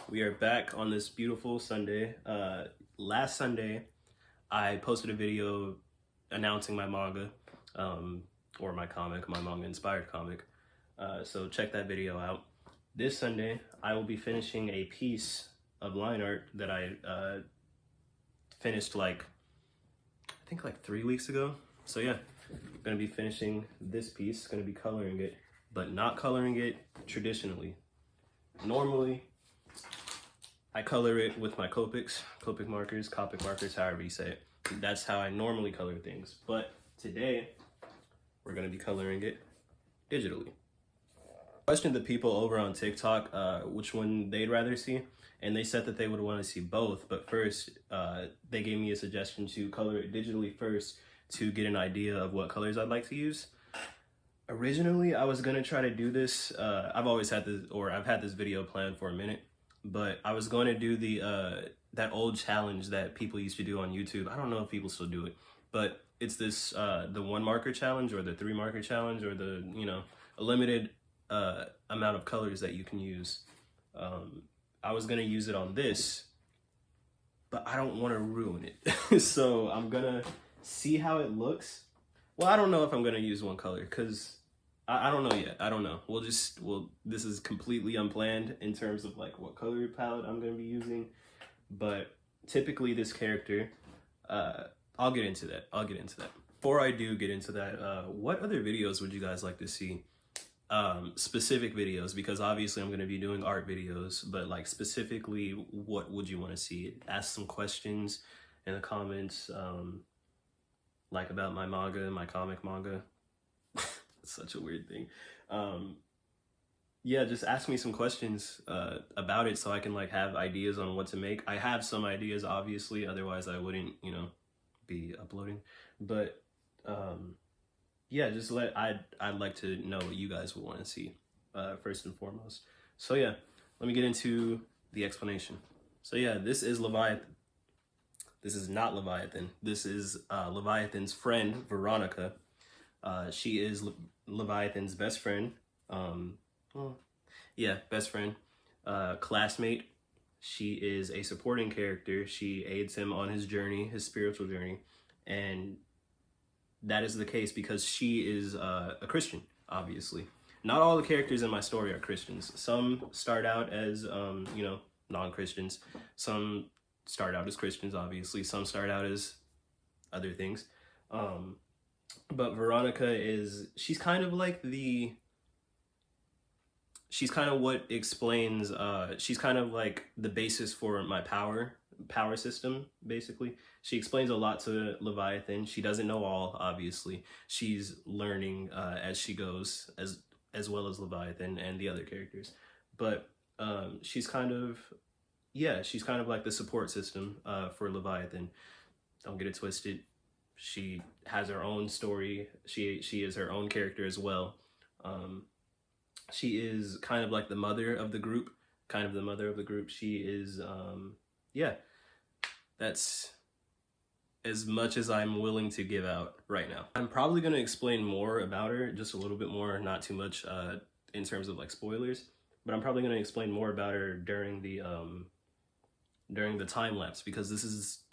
We are back on this beautiful Sunday. Last Sunday, I posted a video announcing my manga, or my comic, my manga-inspired comic. So check that video out. This Sunday, I will be finishing a piece of line art that I finished I think 3 weeks ago. So yeah, I'm gonna be finishing this piece, gonna be coloring it, but not coloring it traditionally. Normally, I color it with my Copic markers, however you say it. That's how I normally color things. But today, we're gonna be coloring it digitally. I questioned the people over on TikTok which one they'd rather see, and they said that they would want to see both, but first, they gave me a suggestion to color it digitally first to get an idea of what colors I'd like to use. Originally, I was gonna try to do this. I've had this video planned for a minute, but I was going to do the that old challenge that people used to do on YouTube. I don't know if people still do it, but it's this the 1 marker challenge or the 3 marker challenge or the a limited amount of colors that you can use. I was gonna use it on this, but I don't want to ruin it. So I'm gonna see how it looks. Well, I don't know if I'm gonna use one color because I don't know yet. I don't know. This is completely unplanned in terms of what color palette I'm gonna be using. But typically this character, I'll get into that. Before I do get into that, what other videos would you guys like to see? Specific videos, because obviously I'm gonna be doing art videos, but specifically, what would you want to see? Ask some questions in the comments, about my manga, my comic manga. It's such a weird thing. Yeah, just ask me some questions about it so I can have ideas on what to make. I have some ideas, obviously, otherwise I wouldn't, be uploading. But yeah, I'd like to know what you guys would want to see first and foremost. So yeah, let me get into the explanation. So yeah, this is Leviathan. This is not Leviathan. This is Leviathan's friend, Veronica. She is Leviathan's best friend. Best friend, classmate. She is a supporting character. She aids him on his journey, his spiritual journey, and that is the case because she is a Christian, obviously. Not all the characters in my story are Christians. Some start out as, non-Christians. Some start out as Christians, obviously. Some start out as other things. But Veronica she's kind of she's kind of what explains, she's kind of the basis for my power system, basically. She explains a lot to Leviathan. She doesn't know all, obviously. She's learning as she goes, as well as Leviathan and the other characters. But she's kind of the support system for Leviathan. Don't get it twisted. She has her own story. She is her own character as well. She is kind of the mother of the group. She is, that's as much as I'm willing to give out right now. I'm probably going to explain more about her, just a little bit more, not too much in terms of spoilers, but I'm probably going to explain more about her during the time lapse, because this is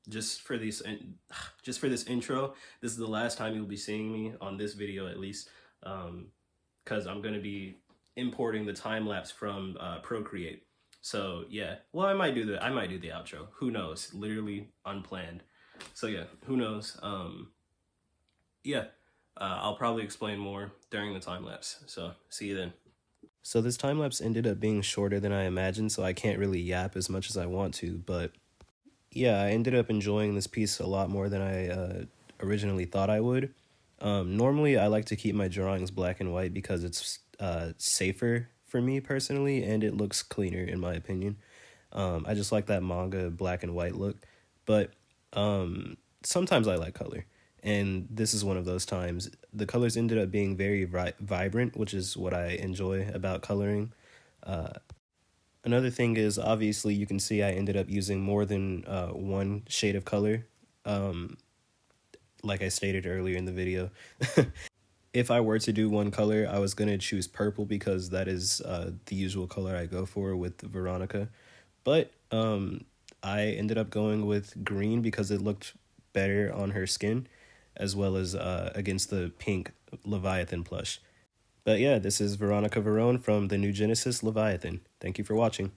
just for this intro. This is the last time you'll be seeing me on this video, at least, because I'm going to be importing the time lapse from Procreate. So yeah, well, I might do the outro. Who knows? Literally unplanned. So yeah, who knows? I'll probably explain more during the time lapse. So see you then. So this time lapse ended up being shorter than I imagined, so I can't really yap as much as I want to, but yeah, I ended up enjoying this piece a lot more than I originally thought I would. Normally, I like to keep my drawings black and white because it's safer for me personally, and it looks cleaner in my opinion. I just like that manga black and white look, but sometimes I like color. And this is one of those times. The colors ended up being very vibrant, which is what I enjoy about coloring. Another thing is, obviously, you can see I ended up using more than one shade of color, like I stated earlier in the video. If I were to do one color, I was going to choose purple because that is the usual color I go for with Veronica. But I ended up going with green because it looked better on her skin, as well as against the pink Leviathan plush. But yeah, this is Veronica Verone from the New Genesis Leviathan. Thank you for watching.